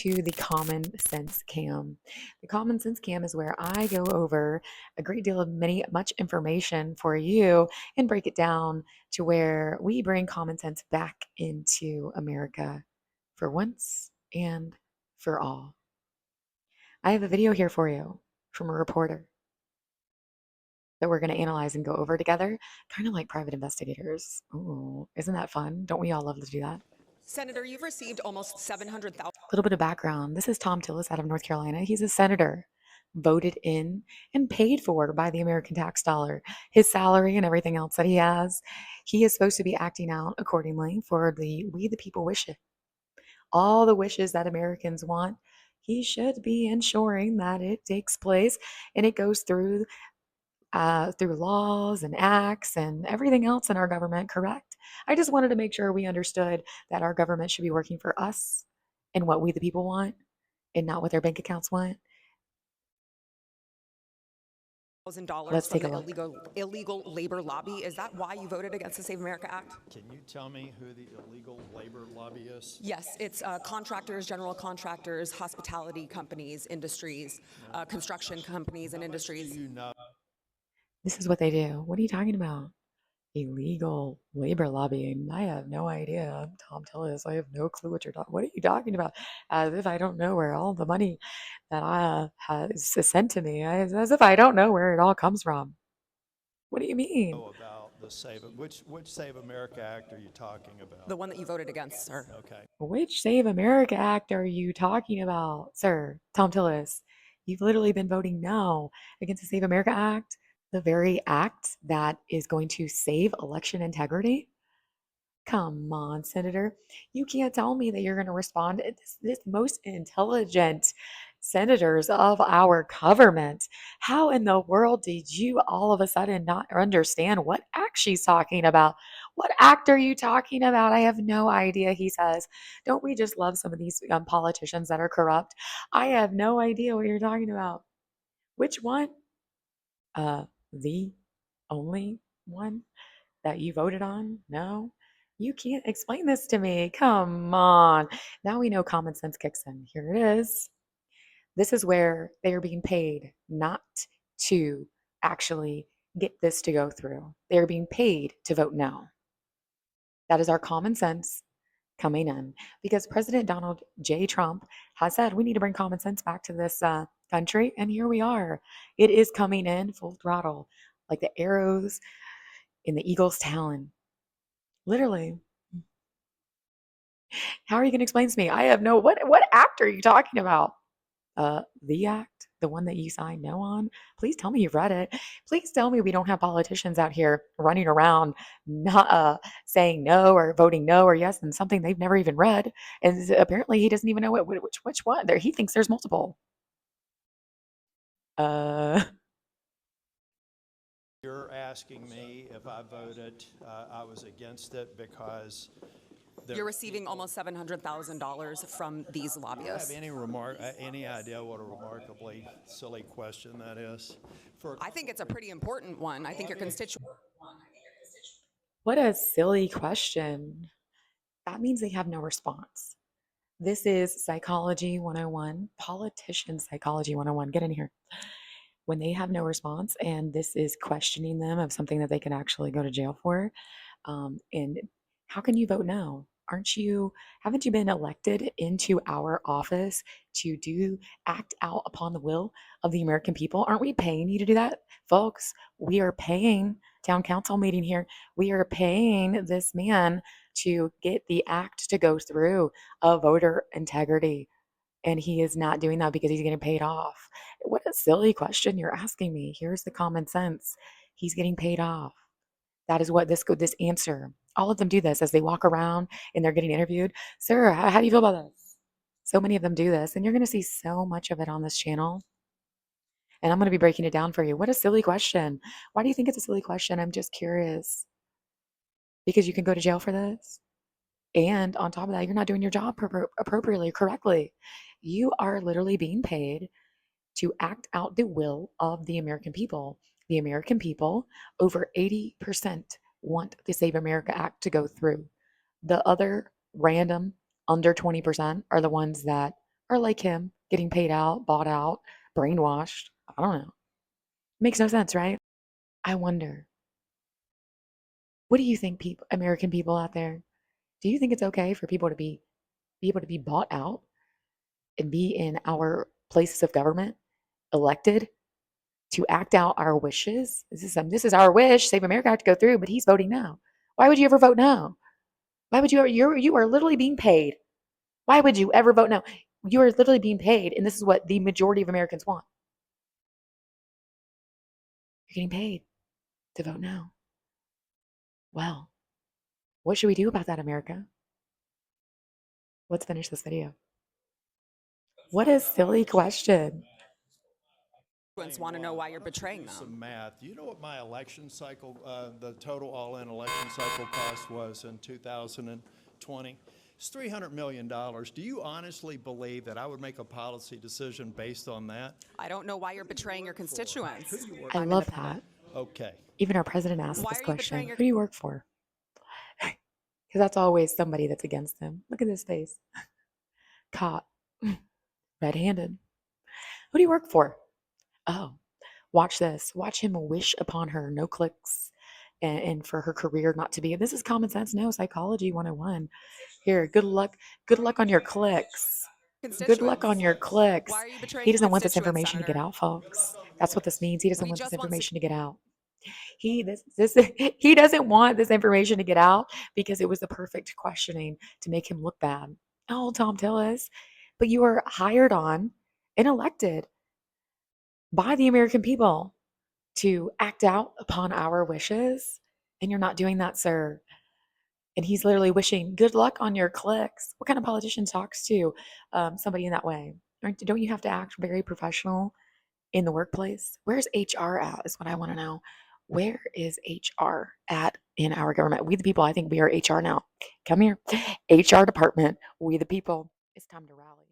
to the Common Sense Cam. The Common Sense Cam is where I go over a great deal of much information for you and break it down to where we bring common sense back into America for once and for all. I have a video here for you from a reporter that we're going to analyze and go over together, kind of like private investigators. Ooh, isn't that fun? Don't we all love to do that? Senator, you've received almost 700,000. A little bit of background. This is Thom Tilis out of North Carolina. He's a senator, voted in and paid for by the American tax dollar. His salary and everything else that he has, he is supposed to be acting out accordingly for the we the people wishes. All the wishes that Americans want, he should be ensuring that it takes place and it goes through laws and acts and everything else in our government, correct? I just wanted to make sure we understood that our government should be working for us and what we the people want and not what their bank accounts want. $1,000 Let's from take a the look. illegal labor lobby. Is that why you voted against the Save America Act? Can you tell me who the illegal labor lobby is? Yes, it's contractors, general contractors, hospitality companies, industries, construction companies and industries. Do you know? This is what they do. What are you talking about? Illegal labor lobbying. I have no idea. I'm Thom Tillis. I have no clue what you're talking. What are you talking about? As if I don't know where all the money that I has sent to me. As if I don't know where it all comes from. What do you mean? About the which Save America Act are you talking about? The one that you voted against, sir. Okay. Which Save America Act are you talking about, sir? Thom Tillis, you've literally been voting no against the Save America Act, the very act that is going to save election integrity. Come on, Senator. You can't tell me that you're going to respond. This most intelligent senators of our government. How in the world did you all of a sudden not understand what act she's talking about? What act are you talking about? I have no idea, he says. Don't we just love some of these politicians that are corrupt? I have no idea what you're talking about. Which one? The only one that you voted on? No? You can't explain this to me. Come on. Now we know common sense kicks in. Here it is. This is where they are being paid not to actually get this to go through. They are being paid to vote no. That is our common sense coming in because President Donald J. Trump has said we need to bring common sense back to this country. And here we are. It is coming in full throttle, like the arrows in the eagle's talon. Literally. How are you going to explain this to me? I have no what act are you talking about? The act, the one that you signed no on. Please tell me you've read it. Please tell me we don't have politicians out here running around not saying no or voting no or yes and something they've never even read. And apparently he doesn't even know which one. There he thinks there's multiple. You're asking me if I voted, I was against it because you're receiving almost $700,000 from these lobbyists. Do you have any idea what a remarkably silly question that is? I think it's a pretty important one. I think your constituents. What a silly question. That means they have no response. This is Psychology 101, Politician Psychology 101. Get in here. When they have no response and this is questioning them of something that they can actually go to jail for, and how can you vote no? Haven't you been elected into our office to act out upon the will of the American people? Aren't we paying you to do that? Folks, we are paying town council meeting here. We are paying this man to get the act to go through of voter integrity. And he is not doing that because he's getting paid off. What a silly question you're asking me. Here's the common sense. He's getting paid off. That is what this answer. All of them do this as they walk around and they're getting interviewed. Sir, how do you feel about this? So many of them do this, and you're going to see so much of it on this channel. And I'm going to be breaking it down for you. What a silly question. Why do you think it's a silly question? I'm just curious. Because you can go to jail for this. And on top of that, you're not doing your job appropriately, correctly. You are literally being paid to act out the will of the American people. The American people, over 80% want the Save America Act to go through. The other random under 20% are the ones that are like him, getting paid out, bought out, brainwashed. I don't know. Makes no sense, right? I wonder, what do you think, people, American people out there? Do you think it's okay for people to be able to be bought out and be in our places of government, elected to act out our wishes? This is our wish. Save America have to go through, but he's voting no. Why would you ever vote no? Why would you ever? You are literally being paid. Why would you ever vote no? You are literally being paid, and this is what the majority of Americans want. You're getting paid to vote no. Well, what should we do about that, America? Let's finish this video. What a silly question. Want to know why you're betraying them. Some math. Do you know what my election cycle, the total all-in election cycle cost was in 2020? It's $300 million. Do you honestly believe that I would make a policy decision based on that? I don't know why you're betraying your constituents. I I'm love independent. that. Okay. Even our president asked Why this are you question. betraying your- Who do you work for? Because that's always somebody that's against him. Look at his face. Caught red-handed. Who do you work for? Oh, watch this. Watch him wish upon her, no clicks, and for her career not to be. This is common sense. No, psychology 101. Here, good luck. Good luck on your clicks. Good luck on your clicks. Why are you betraying He your doesn't want this constituents, information to get Senator? out, folks. That's what this means. He doesn't We want this just want information to get out. He doesn't want this information to get out because it was the perfect questioning to make him look bad. Oh, Thom Tillis, but you were hired on and elected by the American people to act out upon our wishes, and you're not doing that, sir. And he's literally wishing good luck on your clicks. What kind of politician talks to somebody in that way? Don't you have to act very professional in the workplace? Where's HR at is what I want to know. Where is HR at in our government? We the people, I think we are HR now. Come here. HR department, we the people. It's time to rally.